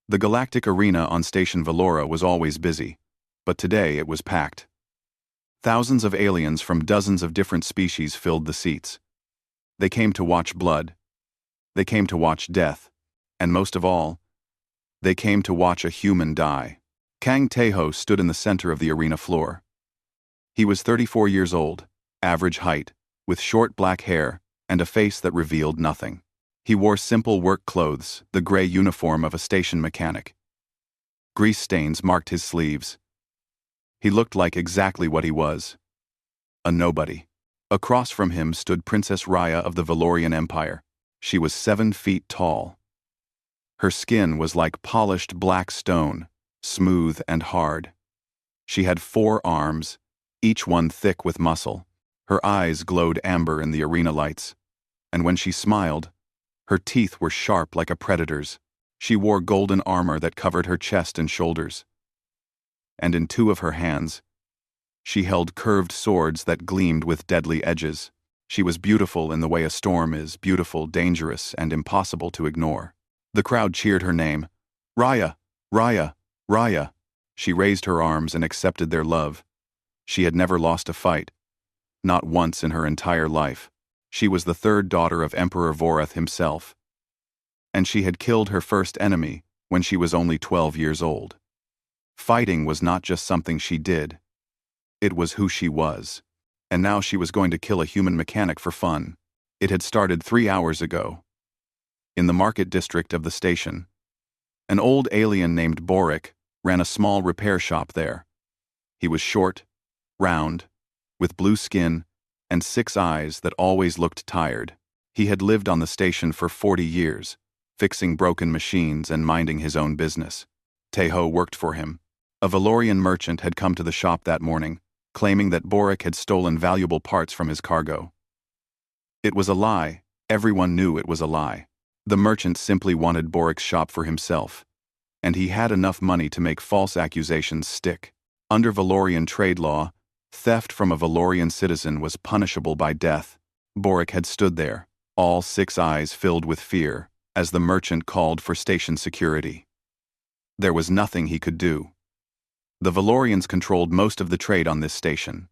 The Galactic Arena on Station Valora was always busy, but today it was packed. Thousands of aliens from dozens of different species filled the seats. They came to watch blood. They came to watch death. And most of all, they came to watch a human die. Kang Taeho stood in the center of the arena floor. He was 34 years old, average height, with short black hair and a face that revealed nothing. He wore simple work clothes, the gray uniform of a station mechanic. Grease stains marked his sleeves. He looked like exactly what he was: a nobody. Across from him stood Princess Raya of the Valorian Empire. She was 7 feet tall. Her skin was like polished black stone, smooth and hard. She had 4 arms, each one thick with muscle. Her eyes glowed amber in the arena lights, and when she smiled, her teeth were sharp like a predator's. She wore golden armor that covered her chest and shoulders. And in 2 of her hands, she held curved swords that gleamed with deadly edges. She was beautiful in the way a storm is beautiful, dangerous, and impossible to ignore. The crowd cheered her name. Raya! Raya! Raya! She raised her arms and accepted their love. She had never lost a fight. Not once in her entire life. She was the 3rd daughter of Emperor Vorath himself. And she had killed her first enemy when she was only 12 years old. Fighting was not just something she did. It was who she was. And now she was going to kill a human mechanic for fun. It had started 3 hours ago. In the market district of the station, an old alien named Boric ran a small repair shop there. He was short, round, with blue skin and 6 eyes that always looked tired. He had lived on the station for 40 years, fixing broken machines and minding his own business. Taeho worked for him. A Valorian merchant had come to the shop that morning, claiming that Boric had stolen valuable parts from his cargo. It was a lie. Everyone knew it was a lie. The merchant simply wanted Boric's shop for himself, and he had enough money to make false accusations stick. Under Valorian trade law, theft from a Valorian citizen was punishable by death. Boric had stood there, all 6 eyes filled with fear, as the merchant called for station security. There was nothing he could do. The Valorians controlled most of the trade on this station.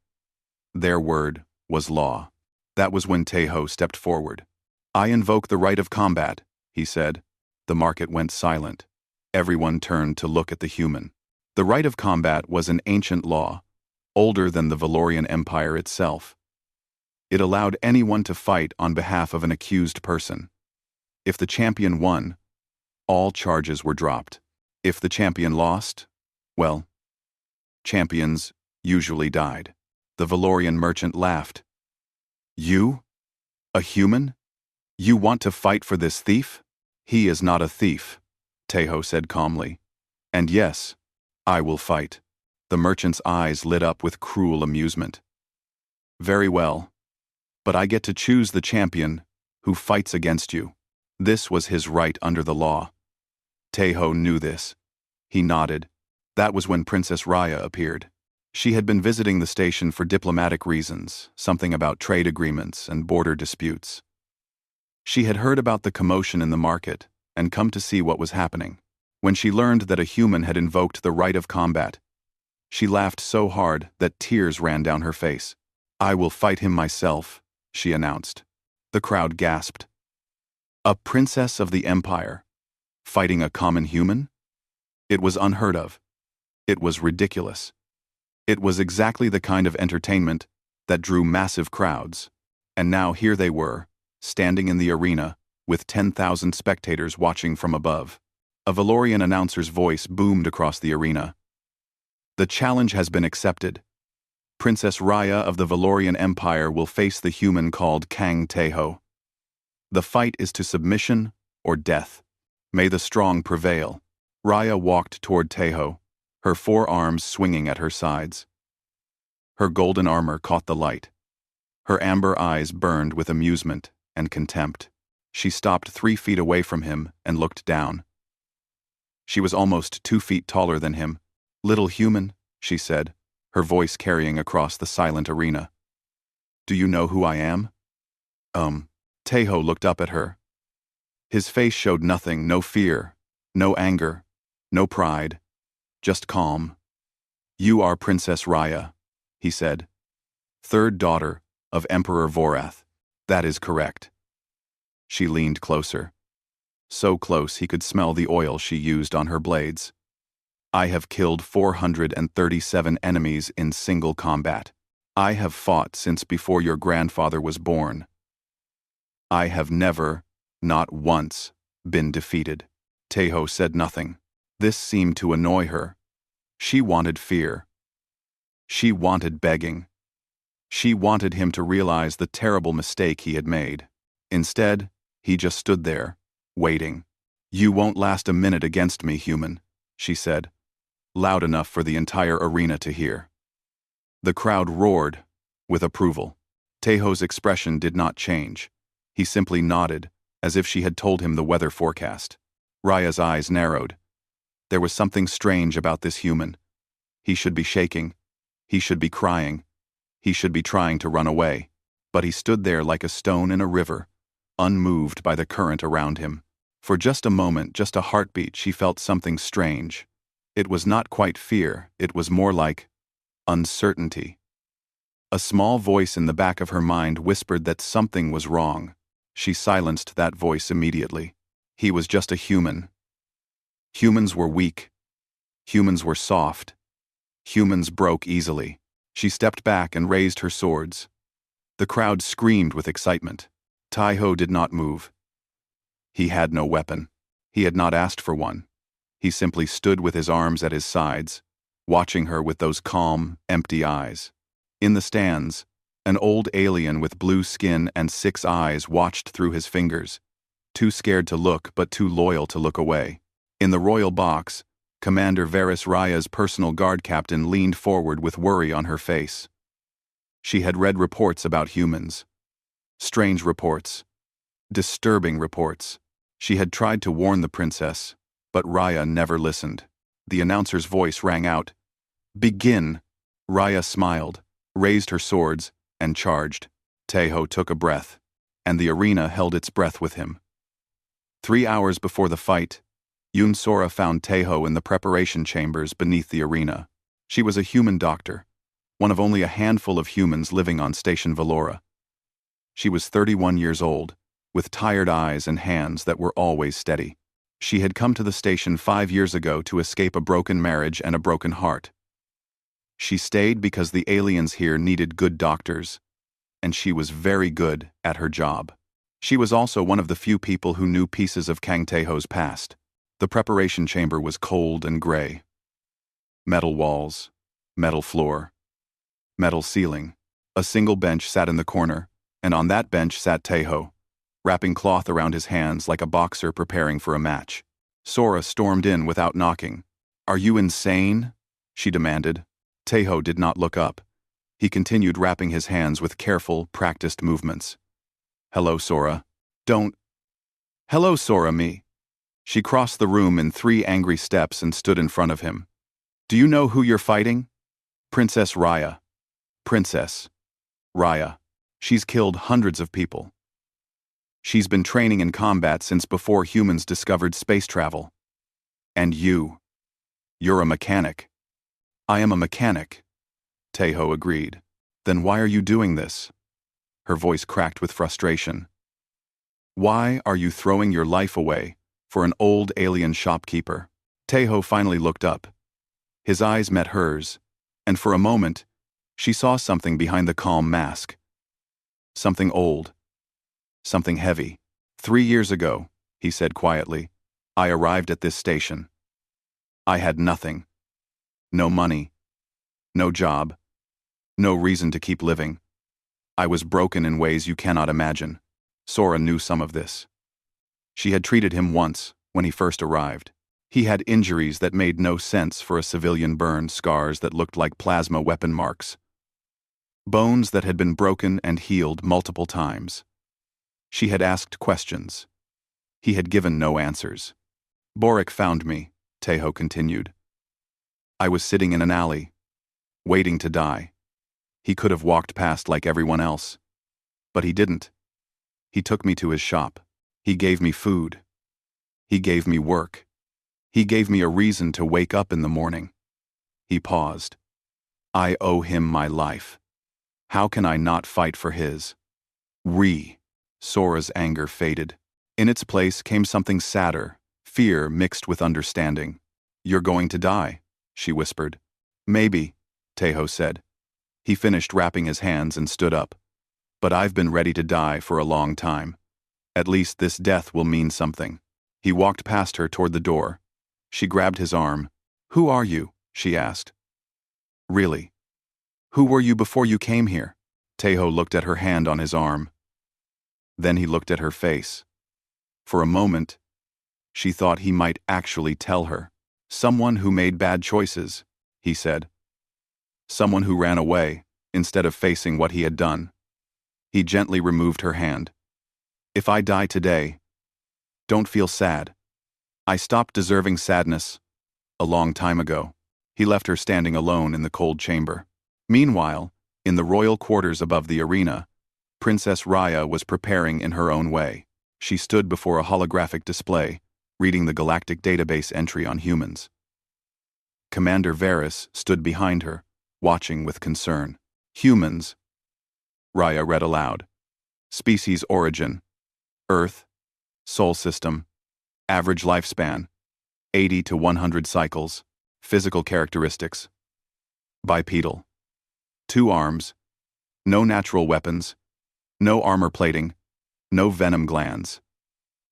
Their word was law. That was when Taeho stepped forward. "I invoke the right of combat," he said. The market went silent. Everyone turned to look at the human. The right of combat was an ancient law, older than the Valorian Empire itself. It allowed anyone to fight on behalf of an accused person. If the champion won, all charges were dropped. If the champion lost, well, champions usually died. The Valorian merchant laughed. "You? A human? You want to fight for this thief?" "He is not a thief," Taeho said calmly. "And yes, I will fight." The merchant's eyes lit up with cruel amusement. "Very well. But I get to choose the champion who fights against you." This was his right under the law. Taeho knew this. He nodded. That was when Princess Raya appeared. She had been visiting the station for diplomatic reasons, something about trade agreements and border disputes. She had heard about the commotion in the market and come to see what was happening. When she learned that a human had invoked the right of combat, she laughed so hard that tears ran down her face. "I will fight him myself," she announced. The crowd gasped. A princess of the Empire, fighting a common human? It was unheard of. It was ridiculous. It was exactly the kind of entertainment that drew massive crowds. And now here they were, standing in the arena, with 10,000 spectators watching from above. A Valorian announcer's voice boomed across the arena. "The challenge has been accepted. Princess Raya of the Valorian Empire will face the human called Kang Taeho. The fight is to submission or death. May the strong prevail." Raya walked toward Taeho, her 4 arms swinging at her sides. Her golden armor caught the light. Her amber eyes burned with amusement and contempt. She stopped 3 feet away from him and looked down. She was almost 2 feet taller than him. "Little human," she said, her voice carrying across the silent arena. "Do you know who I am?" Taeho looked up at her. His face showed nothing, no fear, no anger, No pride, just calm. You are Princess Raya, he said. Third daughter of Emperor Vorath. That is correct. She leaned closer. So close he could smell the oil she used on her blades. I have killed 437 enemies in single combat. I have fought since before your grandfather was born. I have never, not once, been defeated. Taeho said nothing. This seemed to annoy her. She wanted fear. She wanted begging. She wanted him to realize the terrible mistake he had made. Instead, he just stood there, waiting. You won't last a minute against me, human, she said, loud enough for the entire arena to hear. The crowd roared with approval. Taeho's expression did not change. He simply nodded, as if she had told him the weather forecast. Raya's eyes narrowed. There was something strange about this human. He should be shaking. He should be crying. He should be trying to run away. But he stood there like a stone in a river, unmoved by the current around him. For just a moment, just a heartbeat, she felt something strange. It was not quite fear, it was more like uncertainty. A small voice in the back of her mind whispered that something was wrong. She silenced that voice immediately. He was just a human. Humans were weak. Humans were soft. Humans broke easily. She stepped back and raised her swords. The crowd screamed with excitement. Taeho did not move. He had no weapon. He had not asked for one. He simply stood with his arms at his sides, watching her with those calm, empty eyes. In the stands, an old alien with blue skin and 6 eyes watched through his fingers, too scared to look but too loyal to look away. In the royal box, Commander Varys Raya's personal guard captain leaned forward with worry on her face. She had read reports about humans. Strange reports. Disturbing reports. She had tried to warn the princess, but Raya never listened. The announcer's voice rang out. Begin! Raya smiled, raised her swords, and charged. Taeho took a breath, and the arena held its breath with him. 3 hours before the fight, Yun Sora found Taeho in the preparation chambers beneath the arena. She was a human doctor, one of only a handful of humans living on Station Valora. She was 31 years old, with tired eyes and hands that were always steady. She had come to the station 5 years ago to escape a broken marriage and a broken heart. She stayed because the aliens here needed good doctors, and she was very good at her job. She was also one of the few people who knew pieces of Kang Taeho's past. The preparation chamber was cold and gray. Metal walls, metal floor, metal ceiling. A single bench sat in the corner, and on that bench sat Taeho, wrapping cloth around his hands like a boxer preparing for a match. Sora stormed in without knocking. Are you insane? She demanded. Taeho did not look up. He continued wrapping his hands with careful, practiced movements. Hello, Sora. Don't. Hello, Sora, me. She crossed the room in 3 angry steps and stood in front of him. Do you know who you're fighting? Princess Raya. Princess Raya. She's killed hundreds of people. She's been training in combat since before humans discovered space travel. And you're a mechanic. I am a mechanic. Taeho agreed. Then why are you doing this? Her voice cracked with frustration. Why are you throwing your life away for an old alien shopkeeper? Taeho finally looked up. His eyes met hers, and for a moment, she saw something behind the calm mask. Something old. Something heavy. 3 years ago, he said quietly, I arrived at this station. I had nothing. No money. No job. No reason to keep living. I was broken in ways you cannot imagine. Sora knew some of this. She had treated him once, when he first arrived. He had injuries that made no sense for a civilian burn, scars that looked like plasma weapon marks. Bones that had been broken and healed multiple times. She had asked questions. He had given no answers. Boric found me, Taeho continued. I was sitting in an alley, waiting to die. He could have walked past like everyone else, but he didn't. He took me to his shop. He gave me food. He gave me work. He gave me a reason to wake up in the morning. He paused. I owe him my life. How can I not fight for his? Sora's anger faded. In its place came something sadder, fear mixed with understanding. You're going to die, she whispered. Maybe, Tejo said. He finished wrapping his hands and stood up. But I've been ready to die for a long time. At least this death will mean something. He walked past her toward the door. She grabbed his arm. Who are you? She asked. Really? Who were you before you came here? Tejo looked at her hand on his arm. Then he looked at her face. For a moment, she thought he might actually tell her. Someone who made bad choices, he said. Someone who ran away, instead of facing what he had done. He gently removed her hand. If I die today, don't feel sad. I stopped deserving sadness a long time ago. He left her standing alone in the cold chamber. Meanwhile, in the royal quarters above the arena, Princess Raya was preparing in her own way. She stood before a holographic display, reading the galactic database entry on humans. Commander Varys stood behind her, watching with concern. Humans, Raya read aloud. Species origin, Earth, Sol system, average lifespan, 80 to 100 cycles, physical characteristics, bipedal, 2 arms, no natural weapons, no armor plating, no venom glands.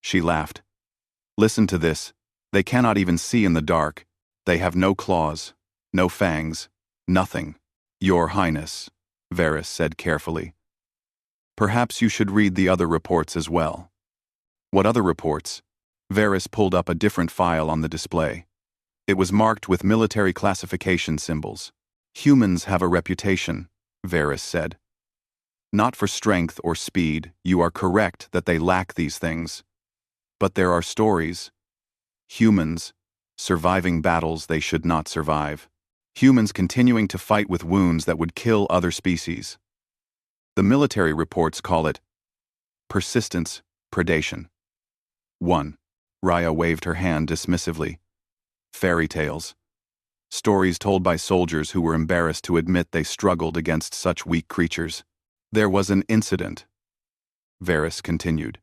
She laughed. Listen to this. They cannot even see in the dark. They have no claws, no fangs, nothing. Your Highness, Varys said carefully. Perhaps you should read the other reports as well. What other reports? Varys pulled up a different file on the display. It was marked with military classification symbols. Humans have a reputation, Varys said. Not for strength or speed, you are correct that they lack these things. But there are stories. Humans, surviving battles they should not survive. Humans continuing to fight with wounds that would kill other species. The military reports call it persistence, predation. 1. Raya waved her hand dismissively. Fairy tales. Stories told by soldiers who were embarrassed to admit they struggled against such weak creatures. There was an incident, Varys continued.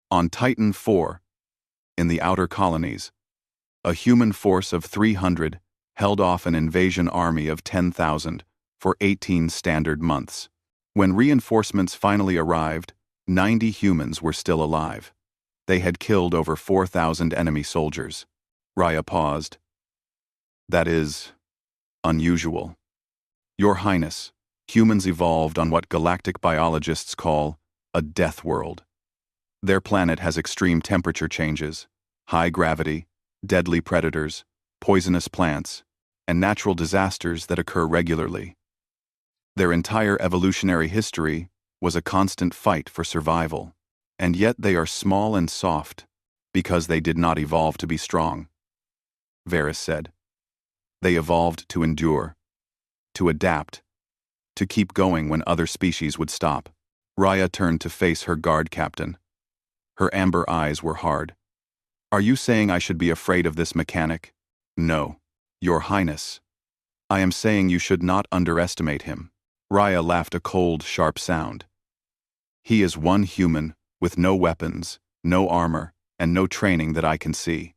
On Titan IV, in the outer colonies, a human force of 300 held off an invasion army of 10,000 for 18 standard months. When reinforcements finally arrived, 90 humans were still alive. They had killed over 4,000 enemy soldiers. Raya paused. That is unusual. Your Highness, humans evolved on what galactic biologists call a death world. Their planet has extreme temperature changes, high gravity, deadly predators, poisonous plants, and natural disasters that occur regularly. Their entire evolutionary history was a constant fight for survival, and yet they are small and soft because they did not evolve to be strong, Varys said. They evolved to endure, to adapt, to keep going when other species would stop. Raya turned to face her guard captain. Her amber eyes were hard. Are you saying I should be afraid of this mechanic? No, Your Highness. I am saying you should not underestimate him. Raya laughed a cold, sharp sound. He is one human, with no weapons, no armor, and no training that I can see.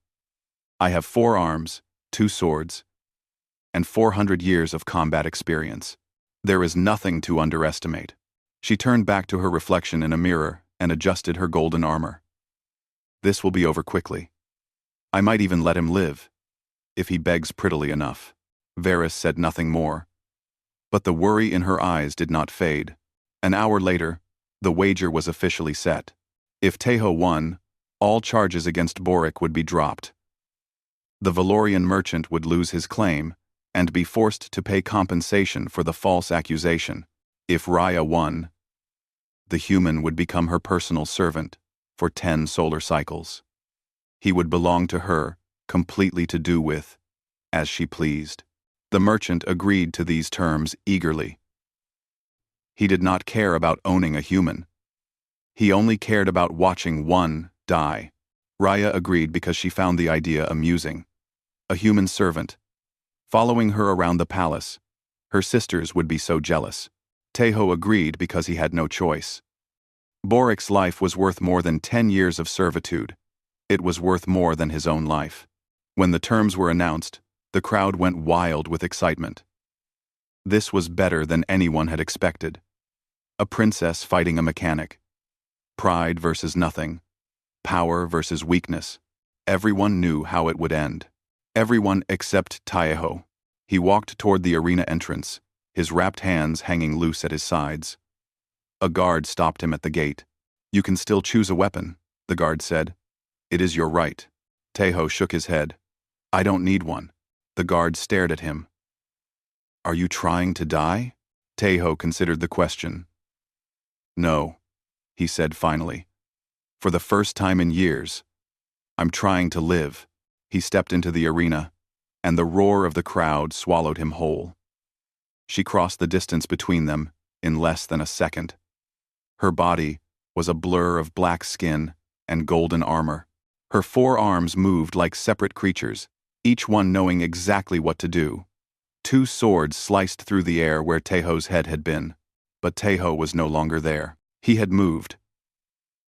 I have 4 arms, 2 swords, and 400 years of combat experience. There is nothing to underestimate. She turned back to her reflection in a mirror and adjusted her golden armor. This will be over quickly. I might even let him live, if he begs prettily enough. Varys said nothing more. But the worry in her eyes did not fade. An hour later, the wager was officially set. If Tejo won, all charges against Boric would be dropped. The Valorian merchant would lose his claim and be forced to pay compensation for the false accusation. If Raya won, the human would become her personal servant for 10 solar cycles. He would belong to her, completely to do with as she pleased. The merchant agreed to these terms eagerly. He did not care about owning a human. He only cared about watching one die. Raya agreed because she found the idea amusing. a human servant, following her around the palace. Her sisters would be so jealous. Taeho agreed because he had no choice. Borik's life was worth more than 10 years of servitude. It was worth more than his own life. When the terms were announced, the crowd went wild with excitement. This was better than anyone had expected. A princess fighting a mechanic. Pride versus nothing. Power versus weakness. Everyone knew how it would end. Everyone except Taeho. He walked toward the arena entrance, his wrapped hands hanging loose at his sides. A guard stopped him at the gate. "You can still choose a weapon," the guard said. "It is your right." Taeho shook his head. "I don't need one." The guard stared at him. "Are you trying to die?" Taeho considered the question. "No," he said finally. "For the first time in years, I'm trying to live." He stepped into the arena, and the roar of the crowd swallowed him whole. She crossed the distance between them in less than a second. Her body was a blur of black skin and golden armor. Her 4 arms moved like separate creatures, each one knowing exactly what to do. 2 swords sliced through the air where Taeho's head had been, but Taeho was no longer there. He had moved.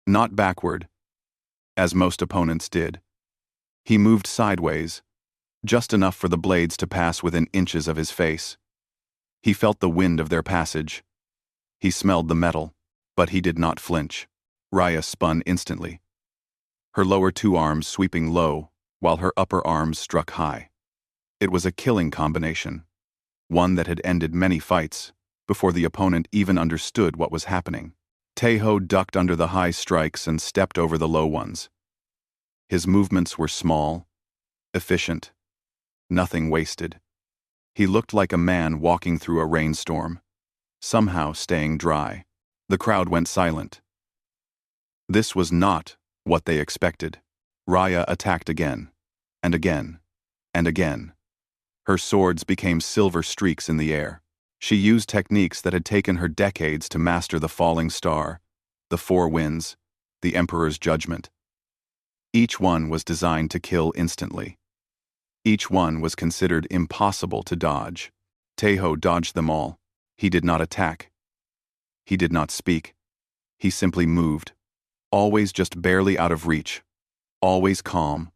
Not backward, as most opponents did. He moved sideways, just enough for the blades to pass within inches of his face. He felt the wind of their passage. He smelled the metal, but he did not flinch. Raya spun instantly, her lower 2 arms sweeping low while her upper arms struck high. It was a killing combination, one that had ended many fights before the opponent even understood what was happening. Taeho ducked under the high strikes and stepped over the low ones. His movements were small, efficient, nothing wasted. He looked like a man walking through a rainstorm, somehow staying dry. The crowd went silent. This was not what they expected. Raya attacked again, and again, and again. Her swords became silver streaks in the air. She used techniques that had taken her decades to master: the falling star, the 4 winds, the Emperor's judgment. Each one was designed to kill instantly. Each one was considered impossible to dodge. Taeho dodged them all. He did not attack. He did not speak. He simply moved, always just barely out of reach, always calm,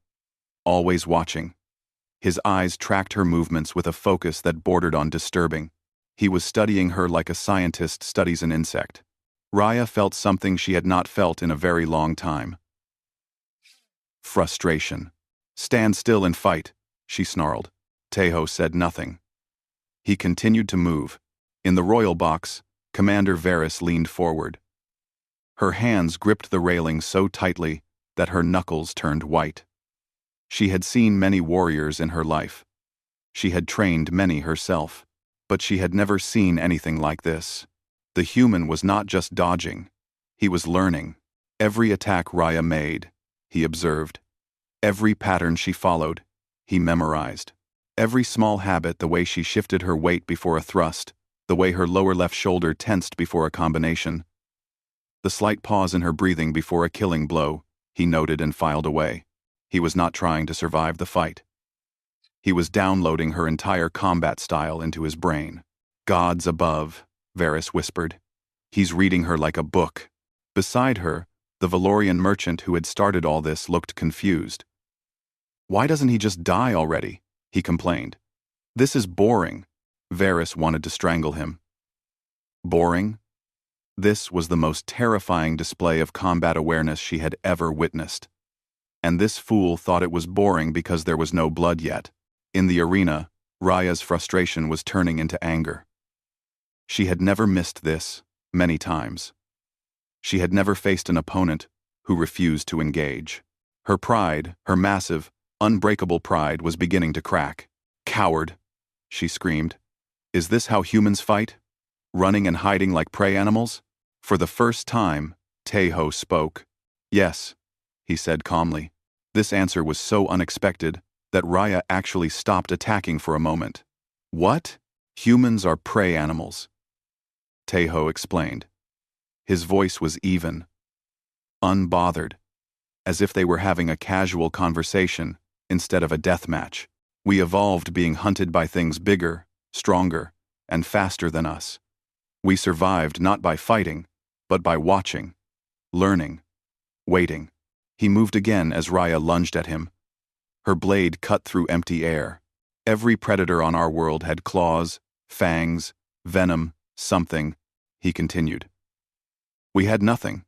always watching. His eyes tracked her movements with a focus that bordered on disturbing. He was studying her like a scientist studies an insect. Raya felt something she had not felt in a very long time. Frustration. "Stand still and fight," she snarled. Taeho said nothing. He continued to move. In the royal box, Commander Varys leaned forward. Her hands gripped the railing so tightly that her knuckles turned white. She had seen many warriors in her life. She had trained many herself, but she had never seen anything like this. The human was not just dodging. He was learning. Every attack Raya made, he observed. Every pattern she followed, he memorized. Every small habit, the way she shifted her weight before a thrust, the way her lower left shoulder tensed before a combination. The slight pause in her breathing before a killing blow, he noted and filed away. He was not trying to survive the fight. He was downloading her entire combat style into his brain. "Gods above," Varys whispered. "He's reading her like a book." Beside her, the Valorian merchant who had started all this looked confused. "Why doesn't he just die already?" he complained. "This is boring." Varys wanted to strangle him. Boring? This was the most terrifying display of combat awareness she had ever witnessed. And this fool thought it was boring because there was no blood yet. In the arena, Raya's frustration was turning into anger. She had never missed this, many times. She had never faced an opponent who refused to engage. Her pride, her massive, unbreakable pride, was beginning to crack. "Coward!" she screamed. "Is this how humans fight? Running and hiding like prey animals?" For the first time, Taeho spoke. "Yes," he said calmly. This answer was so unexpected that Raya actually stopped attacking for a moment. "What? Humans are prey animals," Taeho explained. His voice was even, unbothered, as if they were having a casual conversation instead of a death match. We evolved being hunted by things bigger, stronger, and faster than us. We survived not by fighting, but by watching, learning, waiting. He moved again as Raya lunged at him. Her blade cut through empty air. Every predator on our world had claws, fangs, venom, something, he continued. We had nothing.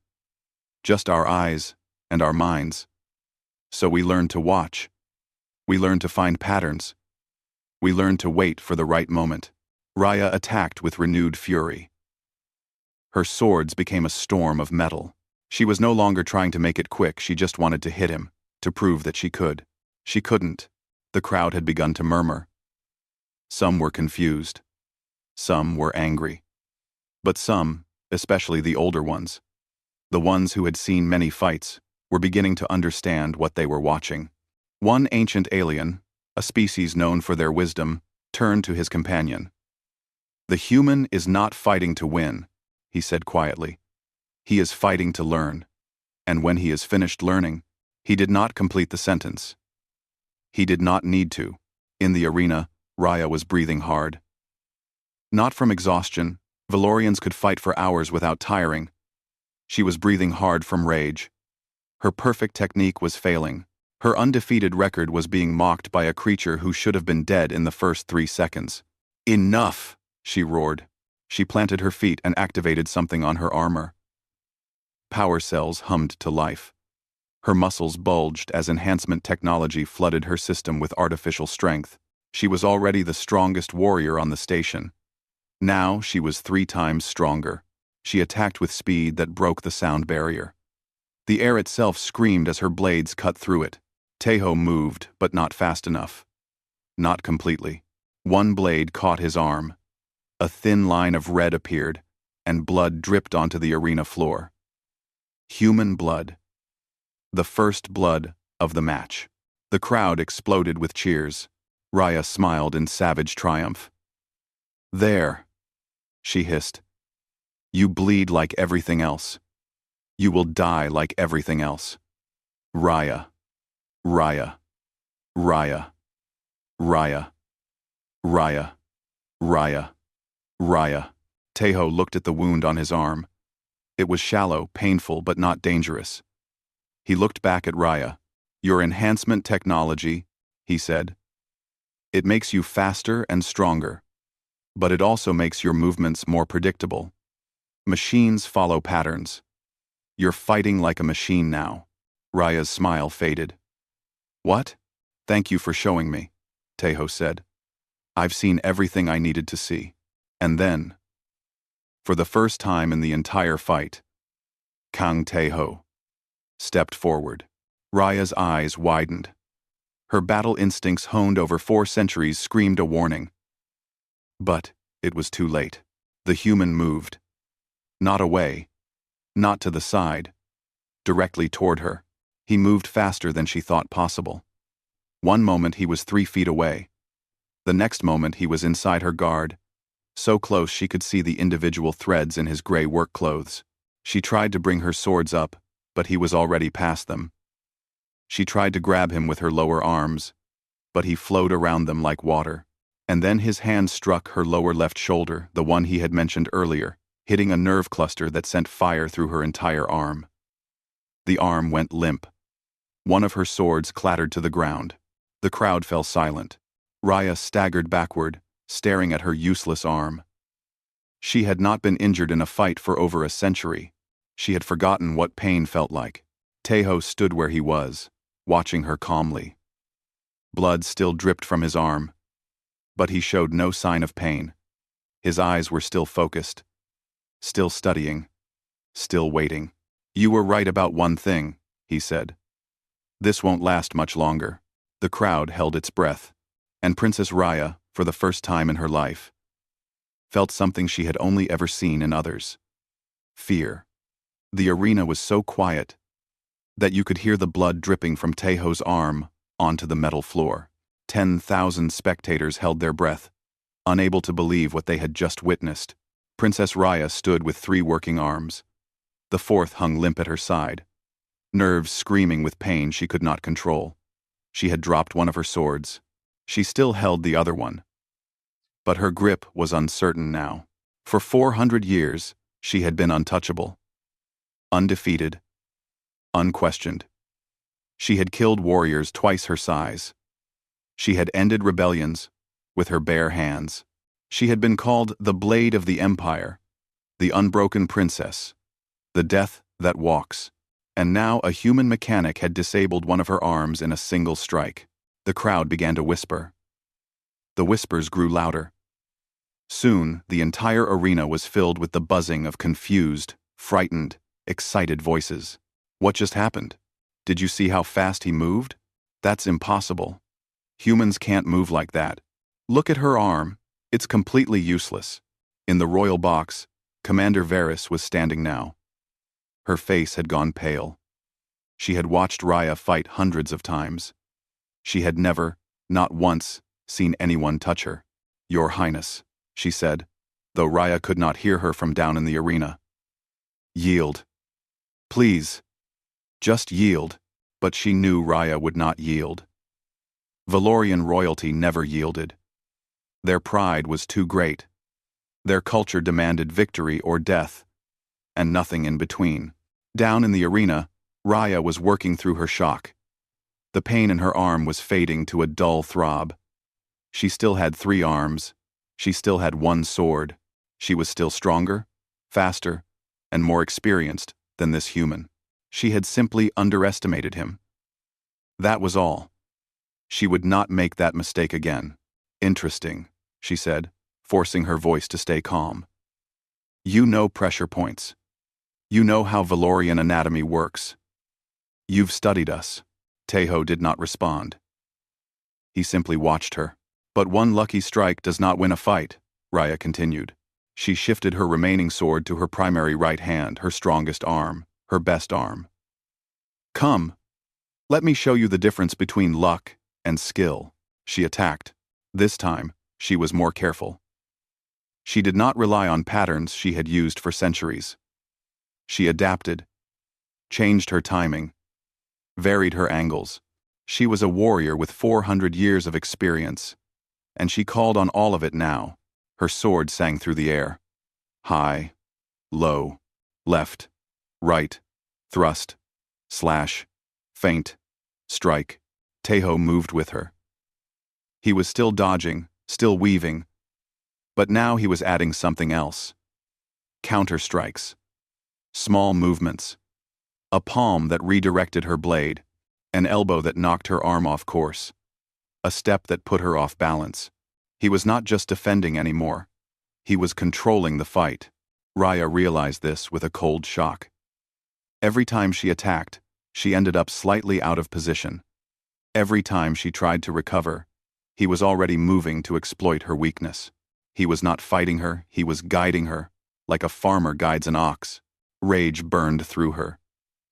Just our eyes and our minds. So we learned to watch. We learned to find patterns. We learned to wait for the right moment. Raya attacked with renewed fury. Her swords became a storm of metal. She was no longer trying to make it quick, she just wanted to hit him, to prove that she could. She couldn't. The crowd had begun to murmur. Some were confused. Some were angry. But some, especially the older ones, the ones who had seen many fights, were beginning to understand what they were watching. One ancient alien, a species known for their wisdom, turned to his companion. "The human is not fighting to win," he said quietly. "He is fighting to learn. And when he is finished learning," he did not complete the sentence. He did not need to. In the arena, Raya was breathing hard. Not from exhaustion. Valorians could fight for hours without tiring. She was breathing hard from rage. Her perfect technique was failing. Her undefeated record was being mocked by a creature who should have been dead in the first 3 seconds. "Enough!" she roared. She planted her feet and activated something on her armor. Power cells hummed to life. Her muscles bulged as enhancement technology flooded her system with artificial strength. She was already the strongest warrior on the station. Now she was 3 times stronger. She attacked with speed that broke the sound barrier. The air itself screamed as her blades cut through it. Tejo moved, but not fast enough. Not completely. One blade caught his arm. A thin line of red appeared, and blood dripped onto the arena floor. Human blood. The first blood of the match. The crowd exploded with cheers. Raya smiled in savage triumph. "There," she hissed. "You bleed like everything else. You will die like everything else. Raya. Raya. Raya. Raya. Raya. Raya. Raya." Tejo looked at the wound on his arm. It was shallow, painful, but not dangerous. He looked back at Raya. "Your enhancement technology," he said. "It makes you faster and stronger. But it also makes your movements more predictable. Machines follow patterns. You're fighting like a machine now." Raya's smile faded. "What? Thank you for showing me," Tejo said. "I've seen everything I needed to see." And then, for the first time in the entire fight, Kang Tejo stepped forward. Raya's eyes widened. Her battle instincts honed over 4 centuries screamed a warning. But it was too late. The human moved. Not away. Not to the side. Directly toward her. He moved faster than she thought possible. One moment he was 3 feet away. The next moment he was inside her guard. So close she could see the individual threads in his gray work clothes. She tried to bring her swords up, but he was already past them. She tried to grab him with her lower arms, but he flowed around them like water. And then his hand struck her lower left shoulder, the one he had mentioned earlier, hitting a nerve cluster that sent fire through her entire arm. The arm went limp. One of her swords clattered to the ground. The crowd fell silent. Raya staggered backward, staring at her useless arm. She had not been injured in a fight for over a century. She had forgotten what pain felt like. Tejo stood where he was, watching her calmly. Blood still dripped from his arm, but he showed no sign of pain. His eyes were still focused, still studying, still waiting. "You were right about one thing," he said. "This won't last much longer." The crowd held its breath, and Princess Raya, for the first time in her life, felt something she had only ever seen in others. Fear. The arena was so quiet that you could hear the blood dripping from Tejo's arm onto the metal floor. 10,000 spectators held their breath, unable to believe what they had just witnessed. Princess Raya stood with 3 working arms. The 4th hung limp at her side, nerves screaming with pain she could not control. She had dropped one of her swords. She still held the other one. But her grip was uncertain now. For 400 years, she had been untouchable. Undefeated. Unquestioned. She had killed warriors twice her size. She had ended rebellions with her bare hands. She had been called the Blade of the Empire, the Unbroken Princess, the Death that Walks. And now a human mechanic had disabled one of her arms in a single strike. The crowd began to whisper. The whispers grew louder. Soon, the entire arena was filled with the buzzing of confused, frightened, excited voices. What just happened? Did you see how fast he moved? That's impossible. Humans can't move like that. Look at her arm. It's completely useless. In the royal box, Commander Varys was standing now. Her face had gone pale. She had watched Raya fight hundreds of times. She had never, not once, seen anyone touch her. Your Highness, she said, though Raya could not hear her from down in the arena. Yield. Please. Just yield. But she knew Raya would not yield. Valorian royalty never yielded. Their pride was too great. Their culture demanded victory or death, and nothing in between. Down in the arena, Raya was working through her shock. The pain in her arm was fading to a dull throb. She still had 3 arms. She still had 1 sword. She was still stronger, faster, and more experienced than this human. She had simply underestimated him. That was all. She would not make that mistake again. Interesting, she said, forcing her voice to stay calm. You know pressure points. You know how Valorian anatomy works. You've studied us. Tejo did not respond. He simply watched her. But one lucky strike does not win a fight, Raya continued. She shifted her remaining sword to her primary right hand, her strongest arm, her best arm. Come. Let me show you the difference between luck and skill. She attacked. This time, she was more careful. She did not rely on patterns she had used for centuries. She adapted, changed her timing, varied her angles. She was a warrior with 400 years of experience, and she called on all of it now. Her sword sang through the air. High, low, left, right, thrust, slash, feint, strike. Tejo moved with her. He was still dodging, still weaving, but now he was adding something else. Counter strikes. Small movements. A palm that redirected her blade. An elbow that knocked her arm off course. A step that put her off balance. He was not just defending anymore. He was controlling the fight. Raya realized this with a cold shock. Every time she attacked, she ended up slightly out of position. Every time she tried to recover, he was already moving to exploit her weakness. He was not fighting her, he was guiding her, like a farmer guides an ox. Rage burned through her.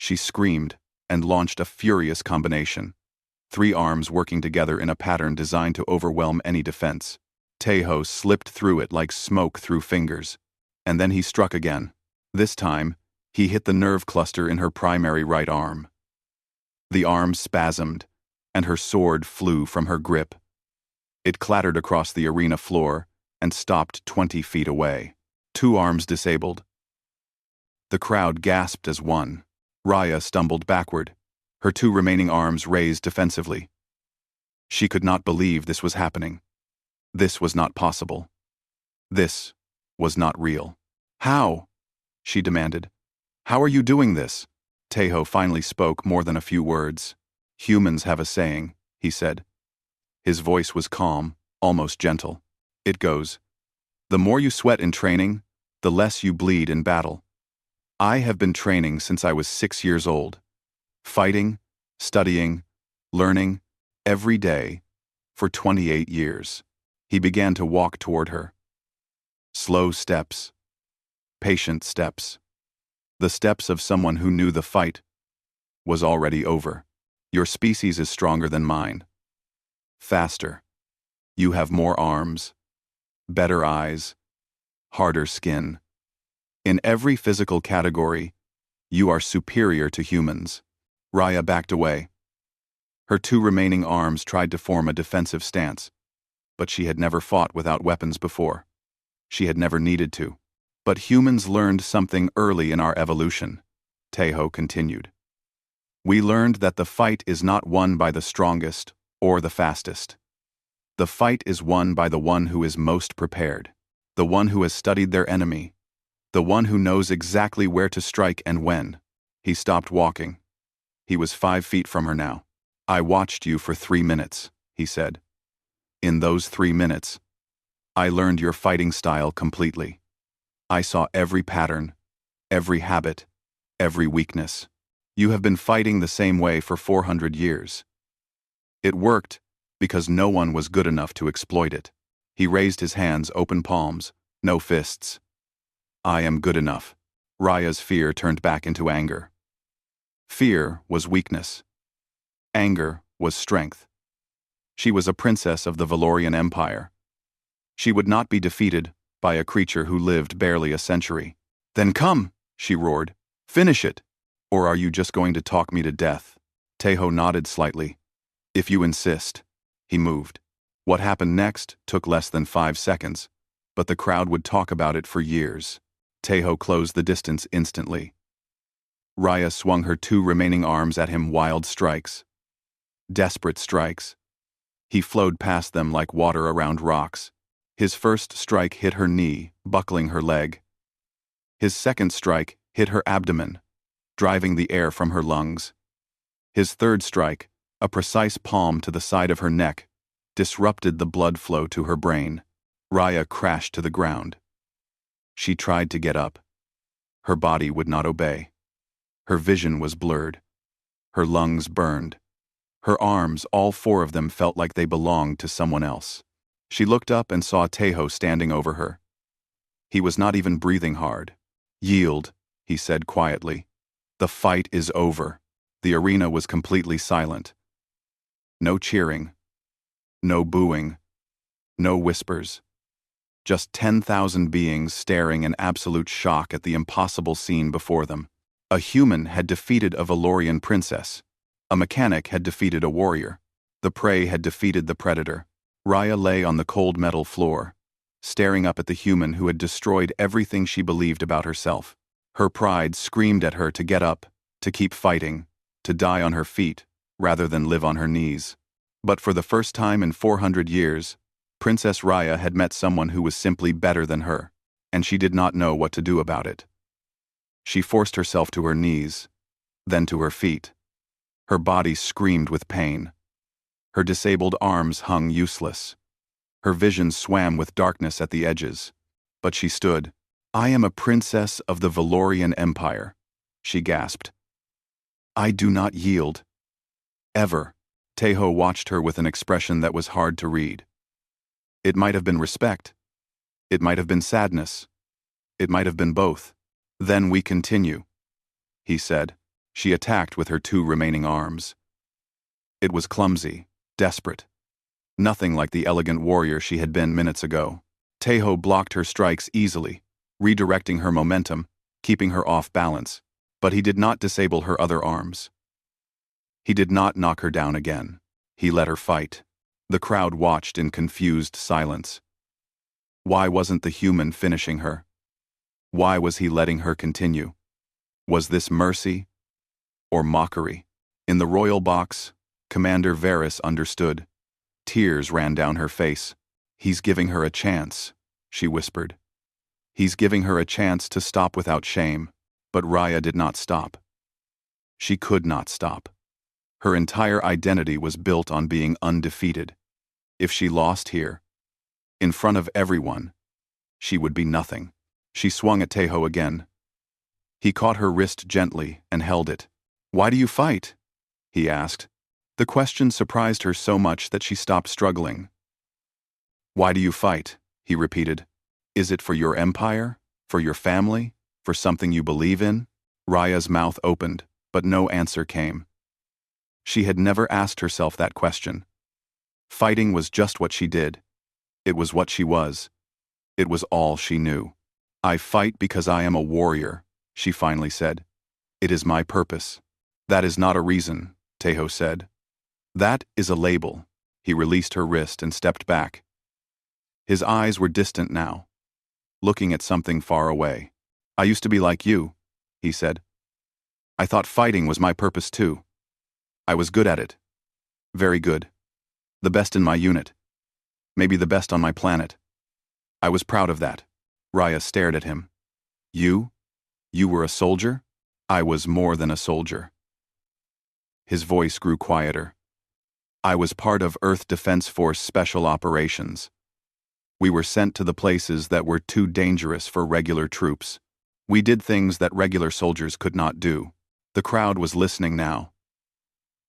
She screamed and launched a furious combination. 3 arms working together in a pattern designed to overwhelm any defense. Tejo slipped through it like smoke through fingers. And then he struck again. This time, he hit the nerve cluster in her primary right arm. The arm spasmed, and her sword flew from her grip. It clattered across the arena floor and stopped 20 feet away. 2 arms disabled. The crowd gasped as one. Raya stumbled backward, her 2 remaining arms raised defensively. She could not believe this was happening. This was not possible. This was not real. How? She demanded. How are you doing this? Tejo finally spoke more than a few words. Humans have a saying, he said. His voice was calm, almost gentle. It goes, the more you sweat in training, the less you bleed in battle. I have been training since I was 6 years old. Fighting, studying, learning, every day, for 28 years. He began to walk toward her. Slow steps. Patient steps. The steps of someone who knew the fight was already over. Your species is stronger than mine. Faster. You have more arms, better eyes, harder skin. In every physical category, you are superior to humans. Raya backed away. Her two remaining arms tried to form a defensive stance, but she had never fought without weapons before. She had never needed to. But humans learned something early in our evolution, Tejo continued. We learned that the fight is not won by the strongest or the fastest. The fight is won by the one who is most prepared, the one who has studied their enemy, the one who knows exactly where to strike and when. He stopped walking. He was 5 feet from her now. I watched you for 3 minutes, he said. In those 3 minutes, I learned your fighting style completely. I saw every pattern, every habit, every weakness. You have been fighting the same way for 400 years. It worked because no one was good enough to exploit it. He raised his hands, open palms, no fists. I am good enough. Raya's fear turned back into anger. Fear was weakness. Anger was strength. She was a princess of the Valorian Empire. She would not be defeated by a creature who lived barely a century. Then come, she roared. Finish it. Or are you just going to talk me to death? Tejo nodded slightly. If you insist. He moved. What happened next took less than 5 seconds, but the crowd would talk about it for years. Tejo closed the distance instantly. Raya swung her 2 remaining arms at him, wild strikes. Desperate strikes. He flowed past them like water around rocks. His first strike hit her knee, buckling her leg. His second strike hit her abdomen, driving the air from her lungs. His third strike, a precise palm to the side of her neck, disrupted the blood flow to her brain. Raya crashed to the ground. She tried to get up. Her body would not obey. Her vision was blurred. Her lungs burned. Her arms, all 4 of them, felt like they belonged to someone else. She looked up and saw Tejo standing over her. He was not even breathing hard. Yield, he said quietly. The fight is over. The arena was completely silent. No cheering. No booing. No whispers. Just 10,000 beings staring in absolute shock at the impossible scene before them. A human had defeated a Valorian princess. A mechanic had defeated a warrior. The prey had defeated the predator. Raya lay on the cold metal floor, staring up at the human who had destroyed everything she believed about herself. Her pride screamed at her to get up, to keep fighting, to die on her feet, rather than live on her knees. But for the first time in 400 years, Princess Raya had met someone who was simply better than her, and she did not know what to do about it. She forced herself to her knees, then to her feet. Her body screamed with pain. Her disabled arms hung useless. Her vision swam with darkness at the edges. But she stood. I am a princess of the Valorian Empire, she gasped. I do not yield. Ever. Tejo watched her with an expression that was hard to read. It might have been respect. It might have been sadness. It might have been both. Then we continue, he said. She attacked with her 2 remaining arms. It was clumsy, desperate. Nothing like the elegant warrior she had been minutes ago. Tejo blocked her strikes easily, redirecting her momentum, keeping her off balance. But he did not disable her other arms. He did not knock her down again. He let her fight. The crowd watched in confused silence. Why wasn't the human finishing her? Why was he letting her continue? Was this mercy or mockery? In the royal box, Commander Varys understood. Tears ran down her face. He's giving her a chance, she whispered. He's giving her a chance to stop without shame. But Raya did not stop. She could not stop. Her entire identity was built on being undefeated. If she lost here, in front of everyone, she would be nothing. She swung at Tejo again. He caught her wrist gently and held it. Why do you fight? He asked. The question surprised her so much that she stopped struggling. Why do you fight? He repeated. Is it for your empire? For your family? For something you believe in? Raya's mouth opened, but no answer came. She had never asked herself that question. Fighting was just what she did. It was what she was. It was all she knew. I fight because I am a warrior, she finally said. It is my purpose. That is not a reason, Tejo said. That is a label. He released her wrist and stepped back. His eyes were distant now, looking at something far away. I used to be like you, he said. I thought fighting was my purpose too. I was good at it. Very good. The best in my unit. Maybe the best on my planet. I was proud of that. Raya stared at him. You? You were a soldier? I was more than a soldier. His voice grew quieter. I was part of Earth Defense Force Special Operations. We were sent to the places that were too dangerous for regular troops. We did things that regular soldiers could not do. The crowd was listening now.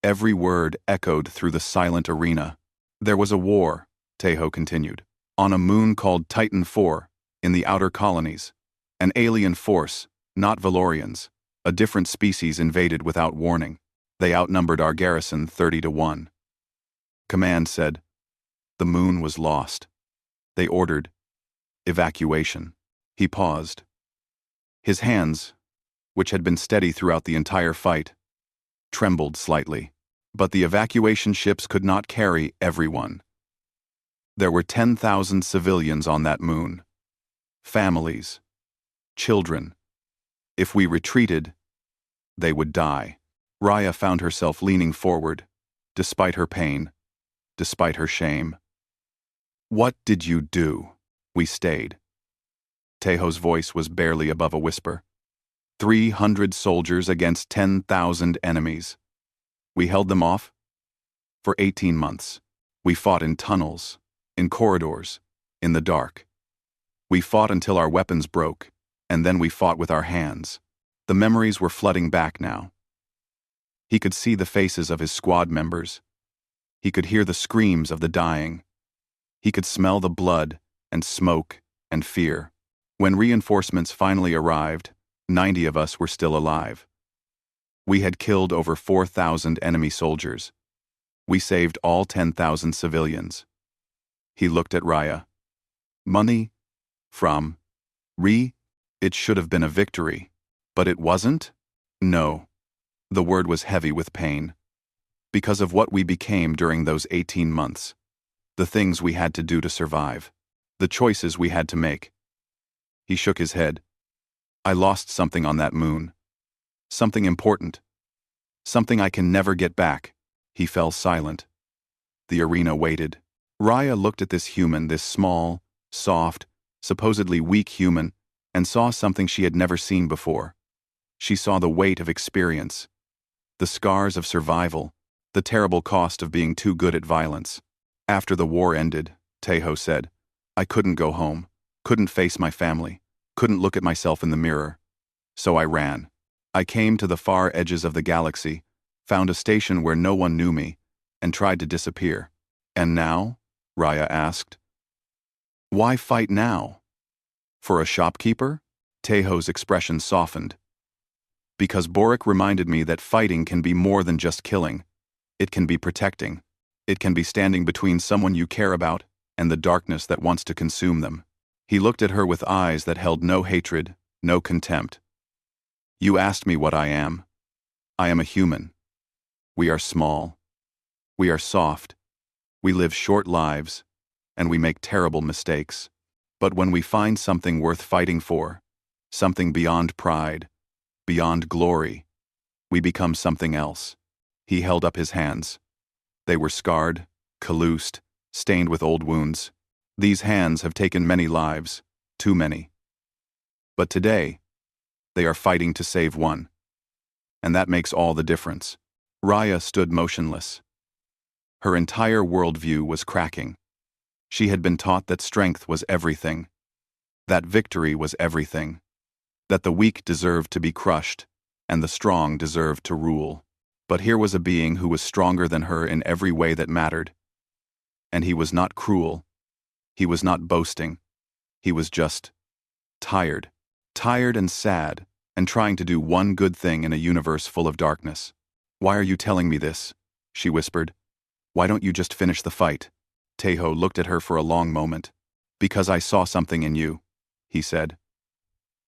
Every word echoed through the silent arena. There was a war, Tejo continued, on a moon called Titan IV, in the outer colonies. An alien force, not Valorians. A different species invaded without warning. They outnumbered our garrison 30-1. Command said, the moon was lost. They ordered evacuation. He paused. His hands, which had been steady throughout the entire fight, trembled slightly. But the evacuation ships could not carry everyone. There were 10,000 civilians on that moon. Families. Children. If we retreated, they would die. Raya found herself leaning forward, despite her pain, despite her shame. What did you do? We stayed. Tejo's voice was barely above a whisper. 300 soldiers against 10,000 enemies. We held them off for 18 months. We fought in tunnels, in corridors, in the dark. We fought until our weapons broke, and then we fought with our hands. The memories were flooding back now. He could see the faces of his squad members. He could hear the screams of the dying. He could smell the blood and smoke and fear. When reinforcements finally arrived, 90 of us were still alive. We had killed over 4,000 enemy soldiers. We saved all 10,000 civilians. He looked at Raya. Money? From? It should have been a victory. But it wasn't? No. The word was heavy with pain. Because of what we became during those 18 months. The things we had to do to survive. The choices we had to make. He shook his head. I lost something on that moon. Something important. Something I can never get back. He fell silent. The arena waited. Raya looked at this human, this small, soft, supposedly weak human, and saw something she had never seen before. She saw the weight of experience, the scars of survival, the terrible cost of being too good at violence. After the war ended, Tejo said, I couldn't go home, couldn't face my family, couldn't look at myself in the mirror. So I ran. I came to the far edges of the galaxy, found a station where no one knew me, and tried to disappear. And now? Raya asked. Why fight now? For a shopkeeper? Tejo's expression softened. Because Boric reminded me that fighting can be more than just killing. It can be protecting. It can be standing between someone you care about and the darkness that wants to consume them. He looked at her with eyes that held no hatred, no contempt. You asked me what I am. I am a human. We are small. We are soft. We live short lives, and we make terrible mistakes. But when we find something worth fighting for, something beyond pride, beyond glory, we become something else. He held up his hands. They were scarred, calloused, stained with old wounds. These hands have taken many lives, too many. But today, they are fighting to save one. And that makes all the difference. Raya stood motionless. Her entire worldview was cracking. She had been taught that strength was everything, that victory was everything, that the weak deserved to be crushed, and the strong deserved to rule. But here was a being who was stronger than her in every way that mattered. And he was not cruel. He was not boasting. He was just tired. Tired and sad, and trying to do one good thing in a universe full of darkness. Why are you telling me this? She whispered. Why don't you just finish the fight? Tejo looked at her for a long moment. Because I saw something in you, he said.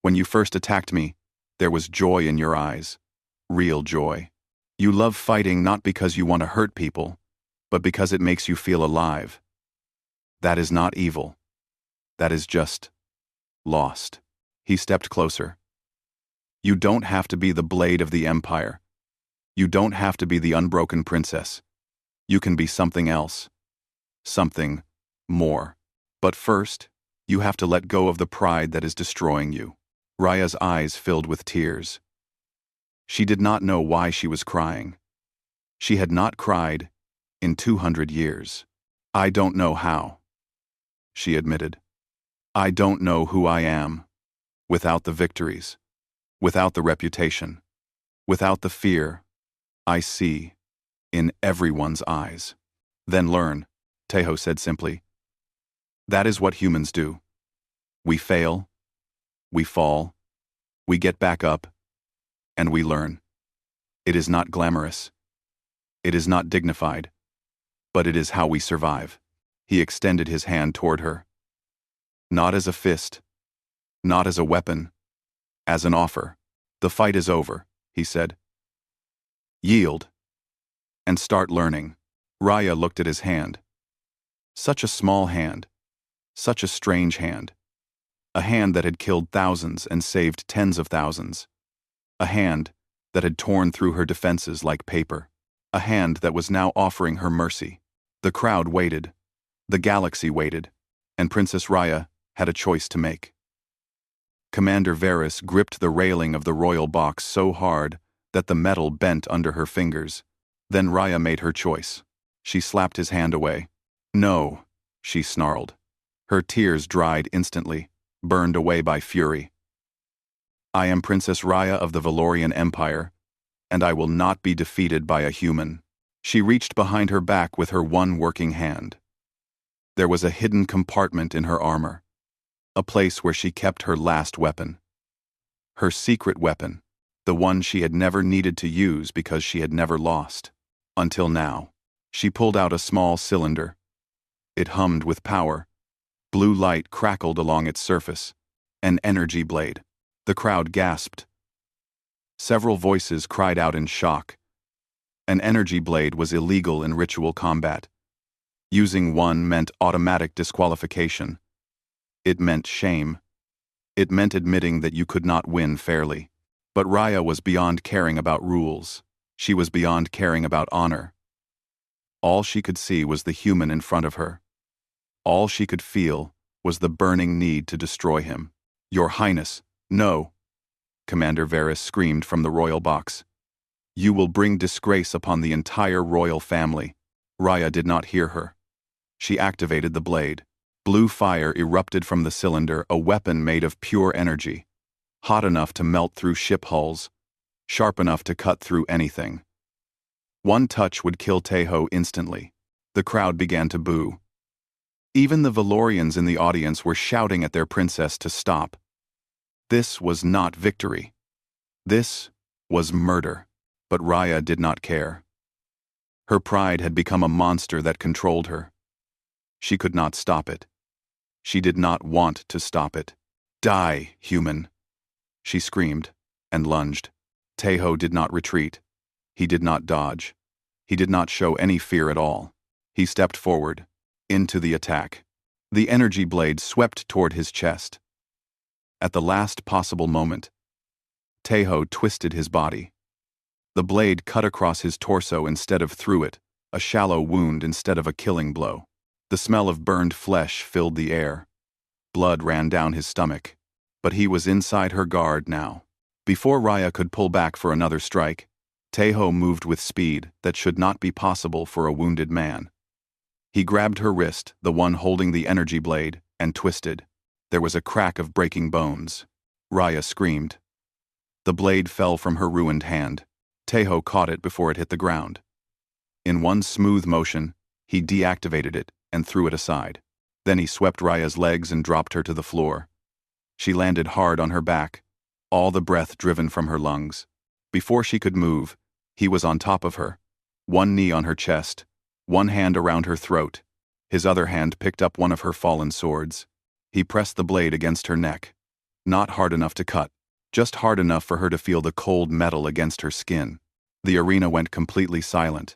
When you first attacked me, there was joy in your eyes. Real joy. You love fighting not because you want to hurt people, but because it makes you feel alive. That is not evil. That is just lost. He stepped closer. You don't have to be the blade of the Empire. You don't have to be the unbroken princess. You can be something else. Something more. But first, you have to let go of the pride that is destroying you. Raya's eyes filled with tears. She did not know why she was crying. She had not cried in 200 years. I don't know how, she admitted. I don't know who I am without the victories, without the reputation, without the fear I see in everyone's eyes. Then learn, Tejo said simply. That is what humans do. We fail, we fall, we get back up, and we learn. It is not glamorous. It is not dignified. But it is how we survive. He extended his hand toward her. Not as a fist, not as a weapon, as an offer. The fight is over, he said. Yield. And start learning. Raya looked at his hand. Such a small hand. Such a strange hand. A hand that had killed thousands and saved tens of thousands. A hand that had torn through her defenses like paper. A hand that was now offering her mercy. The crowd waited. The galaxy waited. And Princess Raya had a choice to make. Commander Varys gripped the railing of the royal box so hard that the metal bent under her fingers. Then Raya made her choice. She slapped his hand away. No, she snarled. Her tears dried instantly, burned away by fury. I am Princess Raya of the Valorian Empire, and I will not be defeated by a human. She reached behind her back with her one working hand. There was a hidden compartment in her armor, a place where she kept her last weapon. Her secret weapon, the one she had never needed to use because she had never lost. Until now. She pulled out a small cylinder. It hummed with power. Blue light crackled along its surface. An energy blade. The crowd gasped. Several voices cried out in shock. An energy blade was illegal in ritual combat. Using one meant automatic disqualification. It meant shame. It meant admitting that you could not win fairly. But Raya was beyond caring about rules. She was beyond caring about honor. All she could see was the human in front of her. All she could feel was the burning need to destroy him. Your Highness, no! Commander Varys screamed from the royal box. You will bring disgrace upon the entire royal family. Raya did not hear her. She activated the blade. Blue fire erupted from the cylinder, a weapon made of pure energy. Hot enough to melt through ship hulls. Sharp enough to cut through anything. One touch would kill Tejo instantly. The crowd began to boo. Even the Valorians in the audience were shouting at their princess to stop. This was not victory. This was murder. But Raya did not care. Her pride had become a monster that controlled her. She could not stop it. She did not want to stop it. Die, human! She screamed and lunged. Tejo did not retreat. He did not dodge. He did not show any fear at all. He stepped forward, into the attack. The energy blade swept toward his chest. At the last possible moment, Tejo twisted his body. The blade cut across his torso instead of through it, a shallow wound instead of a killing blow. The smell of burned flesh filled the air. Blood ran down his stomach. But he was inside her guard now. Before Raya could pull back for another strike, Tejo moved with speed that should not be possible for a wounded man. He grabbed her wrist, the one holding the energy blade, and twisted. There was a crack of breaking bones. Raya screamed. The blade fell from her ruined hand. Tejo caught it before it hit the ground. In one smooth motion, he deactivated it and threw it aside. Then he swept Raya's legs and dropped her to the floor. She landed hard on her back, all the breath driven from her lungs. Before she could move, he was on top of her, one knee on her chest, one hand around her throat. His other hand picked up one of her fallen swords. He pressed the blade against her neck. Not hard enough to cut, just hard enough for her to feel the cold metal against her skin. The arena went completely silent.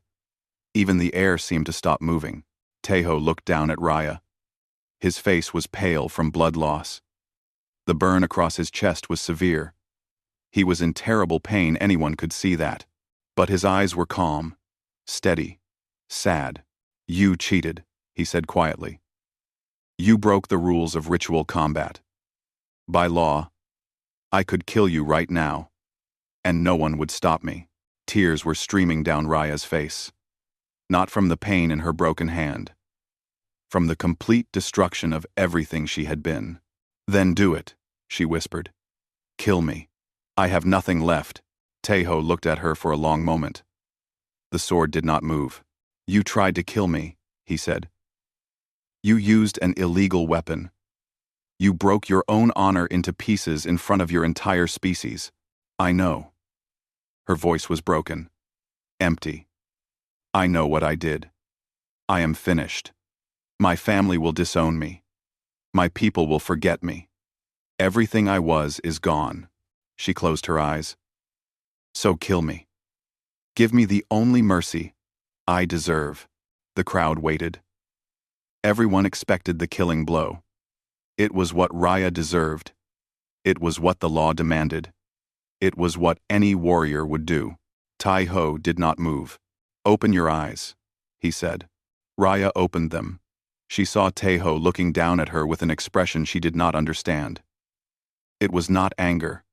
Even the air seemed to stop moving. Tejo looked down at Raya. His face was pale from blood loss. The burn across his chest was severe. He was in terrible pain, anyone could see that. But his eyes were calm, steady, sad. You cheated, he said quietly. You broke the rules of ritual combat. By law, I could kill you right now, and no one would stop me. Tears were streaming down Raya's face. Not from the pain in her broken hand. From the complete destruction of everything she had been. Then do it, she whispered. Kill me. I have nothing left. Tejo looked at her for a long moment. The sword did not move. You tried to kill me, he said. You used an illegal weapon. You broke your own honor into pieces in front of your entire species. I know. Her voice was broken. Empty. I know what I did. I am finished. My family will disown me. My people will forget me. Everything I was is gone. She closed her eyes. So kill me. Give me the only mercy I deserve. The crowd waited. Everyone expected the killing blow. It was what Raya deserved. It was what the law demanded. It was what any warrior would do. Tejo did not move. Open your eyes, he said. Raya opened them. She saw Tejo looking down at her with an expression she did not understand. It was not anger.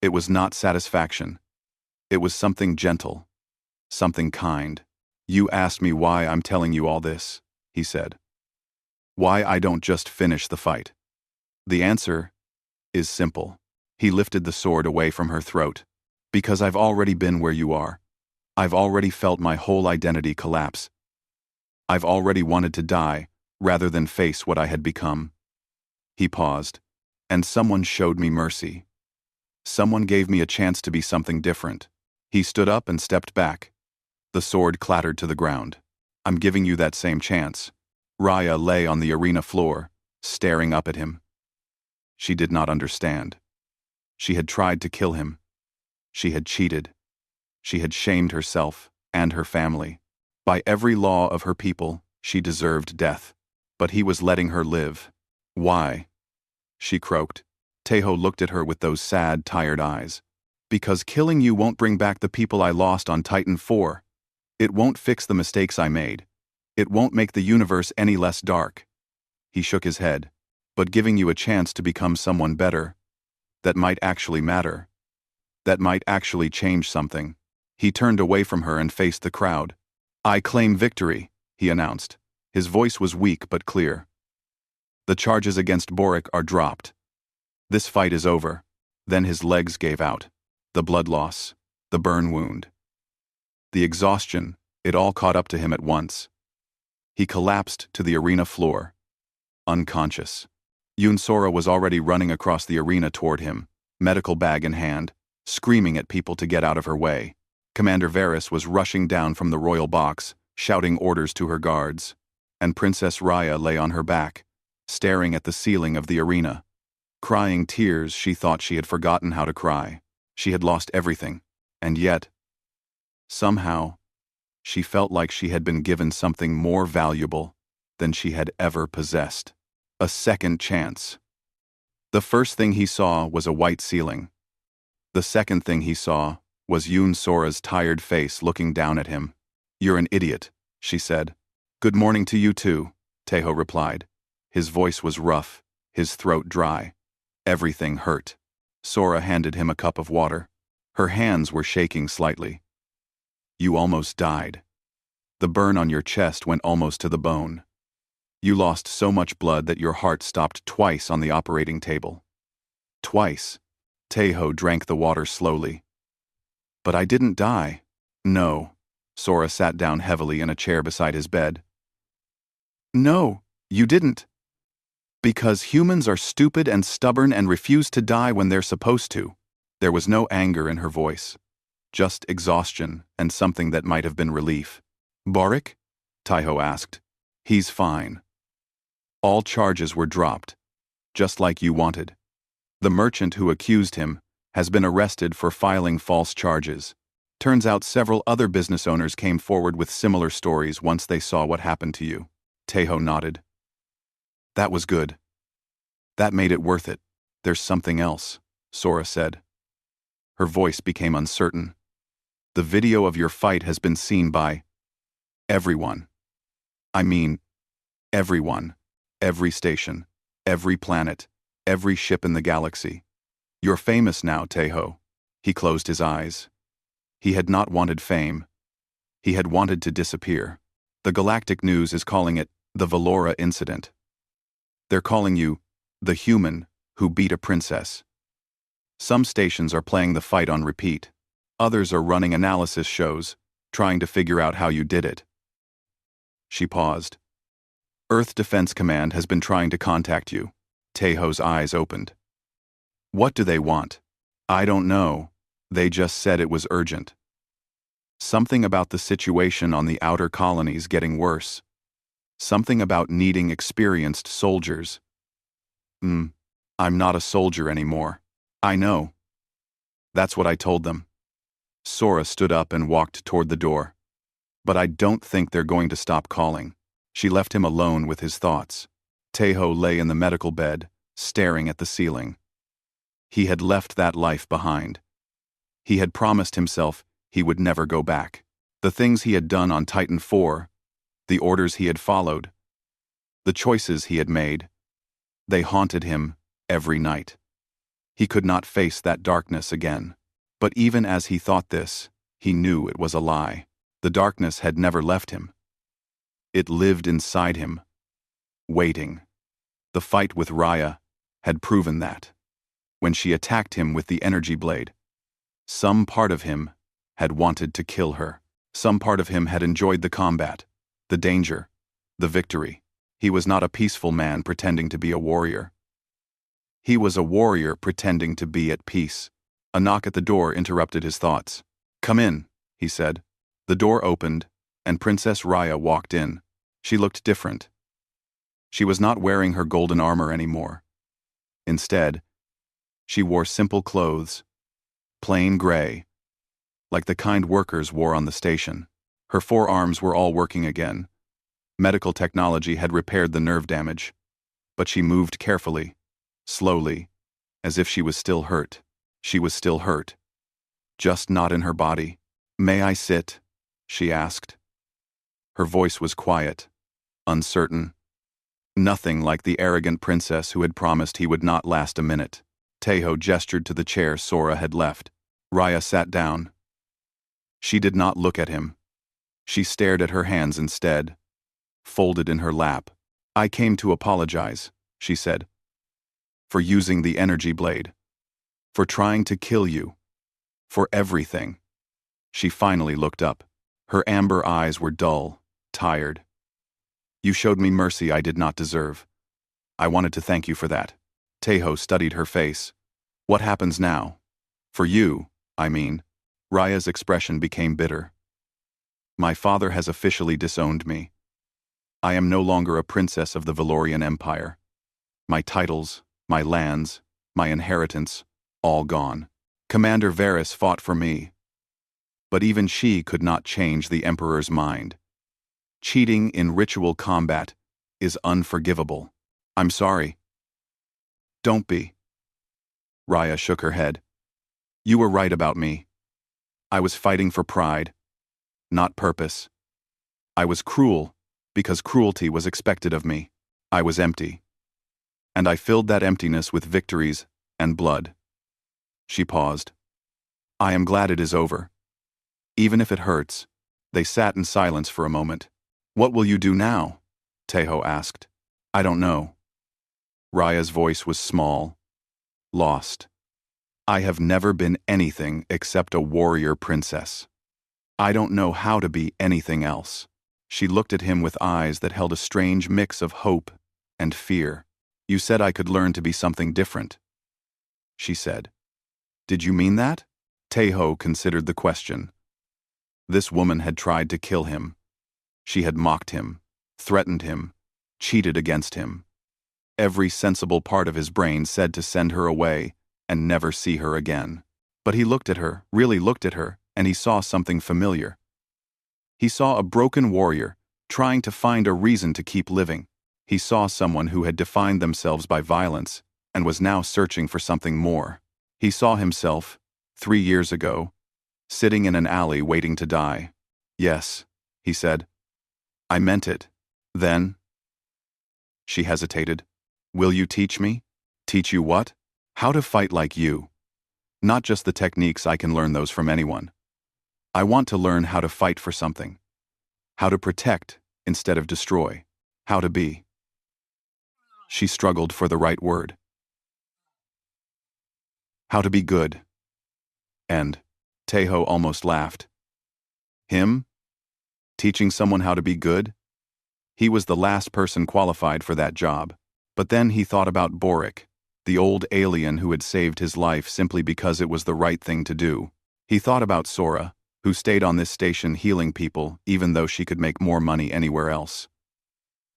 It was not satisfaction. It was something gentle. Something kind. You asked me why I'm telling you all this, he said. Why I don't just finish the fight. The answer is simple. He lifted the sword away from her throat. Because I've already been where you are. I've already felt my whole identity collapse. I've already wanted to die, rather than face what I had become. He paused, and someone showed me mercy. Someone gave me a chance to be something different. He stood up and stepped back. The sword clattered to the ground. I'm giving you that same chance. Raya lay on the arena floor, staring up at him. She did not understand. She had tried to kill him. She had cheated. She had shamed herself and her family. By every law of her people, she deserved death. But he was letting her live. Why? She croaked. Tejo looked at her with those sad, tired eyes. Because killing you won't bring back the people I lost on Titan IV. It won't fix the mistakes I made. It won't make the universe any less dark. He shook his head. But giving you a chance to become someone better, that might actually matter. That might actually change something. He turned away from her and faced the crowd. I claim victory, he announced. His voice was weak but clear. The charges against Boric are dropped. This fight is over. Then his legs gave out. The blood loss, the burn wound. The exhaustion, it all caught up to him at once. He collapsed to the arena floor, unconscious. Yunsora was already running across the arena toward him, medical bag in hand, screaming at people to get out of her way. Commander Varys was rushing down from the royal box, shouting orders to her guards. And Princess Raya lay on her back, staring at the ceiling of the arena. Crying tears, she thought she had forgotten how to cry. She had lost everything, and yet, somehow, she felt like she had been given something more valuable than she had ever possessed. A second chance. The first thing he saw was a white ceiling. The second thing he saw was Sora's tired face looking down at him. You're an idiot, she said. Good morning to you too, Tejo replied. His voice was rough, his throat dry. Everything hurt. Sora handed him a cup of water. Her hands were shaking slightly. You almost died. The burn on your chest went almost to the bone. You lost so much blood that your heart stopped twice on the operating table. Twice. Tejo drank the water slowly. But I didn't die. No. Sora sat down heavily in a chair beside his bed. No, you didn't. Because humans are stupid and stubborn and refuse to die when they're supposed to. There was no anger in her voice. Just exhaustion and something that might have been relief. Boric? Tejo asked. He's fine. All charges were dropped, just like you wanted. The merchant who accused him has been arrested for filing false charges. Turns out several other business owners came forward with similar stories once they saw what happened to you. Taeho nodded. That was good. That made it worth it. There's something else, Sora said. Her voice became uncertain. The video of your fight has been seen by everyone. I mean, everyone. Every station. Every planet. Every ship in the galaxy. You're famous now, Taeho. He closed his eyes. He had not wanted fame. He had wanted to disappear. The galactic news is calling it the Valora incident. They're calling you the human who beat a princess. Some stations are playing the fight on repeat. Others are running analysis shows, trying to figure out how you did it. She paused. Earth Defense Command has been trying to contact you. Taeho's eyes opened. What do they want? I don't know. They just said it was urgent. Something about the situation on the outer colonies getting worse. Something about needing experienced soldiers. I'm not a soldier anymore. I know. That's what I told them. Sora stood up and walked toward the door. But I don't think they're going to stop calling. She left him alone with his thoughts. Taeho lay in the medical bed, staring at the ceiling. He had left that life behind. He had promised himself he would never go back. The things he had done on Titan IV, the orders he had followed, the choices he had made, they haunted him every night. He could not face that darkness again. But even as he thought this, he knew it was a lie. The darkness had never left him. It lived inside him, waiting. The fight with Raya had proven that. When she attacked him with the energy blade, some part of him had wanted to kill her. Some part of him had enjoyed the combat, the danger, the victory. He was not a peaceful man pretending to be a warrior. He was a warrior pretending to be at peace. A knock at the door interrupted his thoughts. Come in, he said. The door opened, and Princess Raya walked in. She looked different. She was not wearing her golden armor anymore. Instead, she wore simple clothes, plain gray, like the kind workers wore on the station. Her forearms were all working again. Medical technology had repaired the nerve damage, but she moved carefully, slowly, as if she was still hurt. She was still hurt, just not in her body. May I sit? She asked. Her voice was quiet, uncertain. Nothing like the arrogant princess who had promised he would not last a minute. Taeho gestured to the chair Sora had left. Raya sat down. She did not look at him. She stared at her hands instead, folded in her lap. I came to apologize, she said, for using the energy blade, for trying to kill you, for everything. She finally looked up. Her amber eyes were dull, tired. You showed me mercy I did not deserve. I wanted to thank you for that. Taeho studied her face. What happens now? For you, I mean. Raya's expression became bitter. My father has officially disowned me. I am no longer a princess of the Valorian Empire. My titles, my lands, my inheritance, all gone. Commander Varys fought for me. But even she could not change the Emperor's mind. Cheating in ritual combat is unforgivable. I'm sorry. Don't be. Raya shook her head. You were right about me. I was fighting for pride, not purpose. I was cruel because cruelty was expected of me. I was empty. And I filled that emptiness with victories and blood. She paused. I am glad it is over. Even if it hurts. They sat in silence for a moment. What will you do now? Taeho asked. I don't know. Raya's voice was small, lost. I have never been anything except a warrior princess. I don't know how to be anything else. She looked at him with eyes that held a strange mix of hope and fear. You said I could learn to be something different, she said. Did you mean that? Taeho considered the question. This woman had tried to kill him. She had mocked him, threatened him, cheated against him. Every sensible part of his brain said to send her away and never see her again. But he looked at her, really looked at her, and he saw something familiar. He saw a broken warrior, trying to find a reason to keep living. He saw someone who had defined themselves by violence, and was now searching for something more. He saw himself, 3 years ago, sitting in an alley waiting to die. "Yes," he said. "I meant it. Then." She hesitated. "Will you teach me?" "Teach you what?" "How to fight like you. Not just the techniques, I can learn those from anyone. I want to learn how to fight for something. How to protect instead of destroy. How to be." She struggled for the right word. "How to be good." And Tejo almost laughed. Him? Teaching someone how to be good? He was the last person qualified for that job. But then he thought about Boric, the old alien who had saved his life simply because it was the right thing to do. He thought about Sora, who stayed on this station healing people even though she could make more money anywhere else.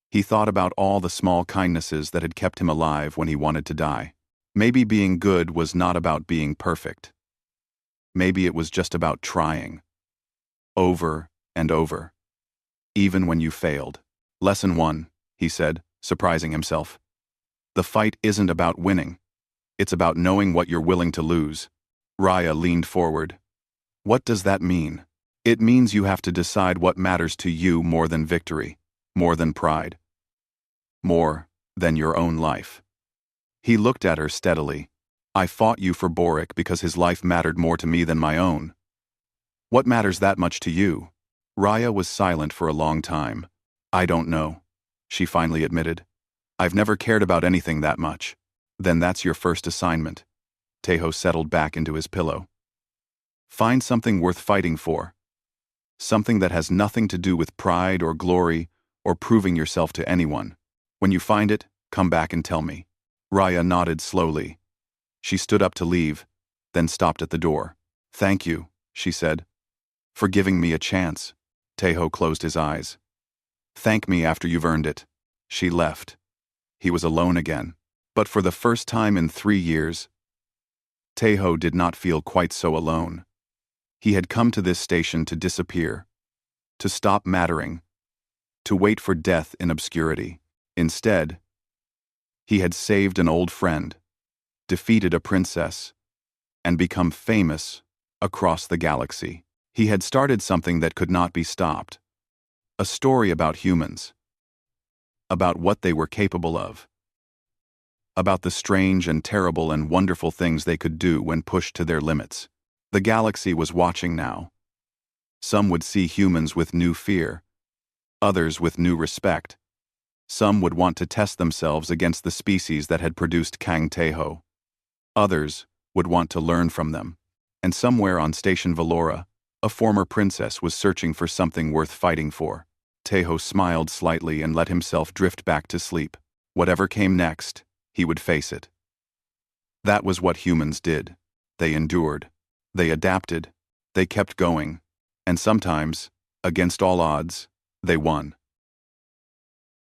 He thought about all the small kindnesses that had kept him alive when he wanted to die. Maybe being good was not about being perfect. Maybe it was just about trying. Over and over. Even when you failed. Lesson 1, he said, surprising himself. The fight isn't about winning. It's about knowing what you're willing to lose. Raya leaned forward. What does that mean? It means you have to decide what matters to you more than victory, more than pride, more than your own life. He looked at her steadily. I fought you for Boric because his life mattered more to me than my own. What matters that much to you? Raya was silent for a long time. I don't know, she finally admitted. I've never cared about anything that much. Then that's your first assignment. Tejo settled back into his pillow. Find something worth fighting for. Something that has nothing to do with pride or glory or proving yourself to anyone. When you find it, come back and tell me. Raya nodded slowly. She stood up to leave, then stopped at the door. Thank you, she said, for giving me a chance. Tejo closed his eyes. Thank me after you've earned it. She left. He was alone again. But for the first time in 3 years, Tejo did not feel quite so alone. He had come to this station to disappear, to stop mattering, to wait for death in obscurity. Instead, he had saved an old friend, defeated a princess, and become famous across the galaxy. He had started something that could not be stopped. A story about humans, about what they were capable of, about the strange and terrible and wonderful things they could do when pushed to their limits. The galaxy was watching now. Some would see humans with new fear, others with new respect. Some would want to test themselves against the species that had produced Kang Tejo. Others would want to learn from them. And somewhere on Station Valora, a former princess was searching for something worth fighting for. Tejo smiled slightly and let himself drift back to sleep. Whatever came next, he would face it. That was what humans did. They endured. They adapted. They kept going. And sometimes, against all odds, they won.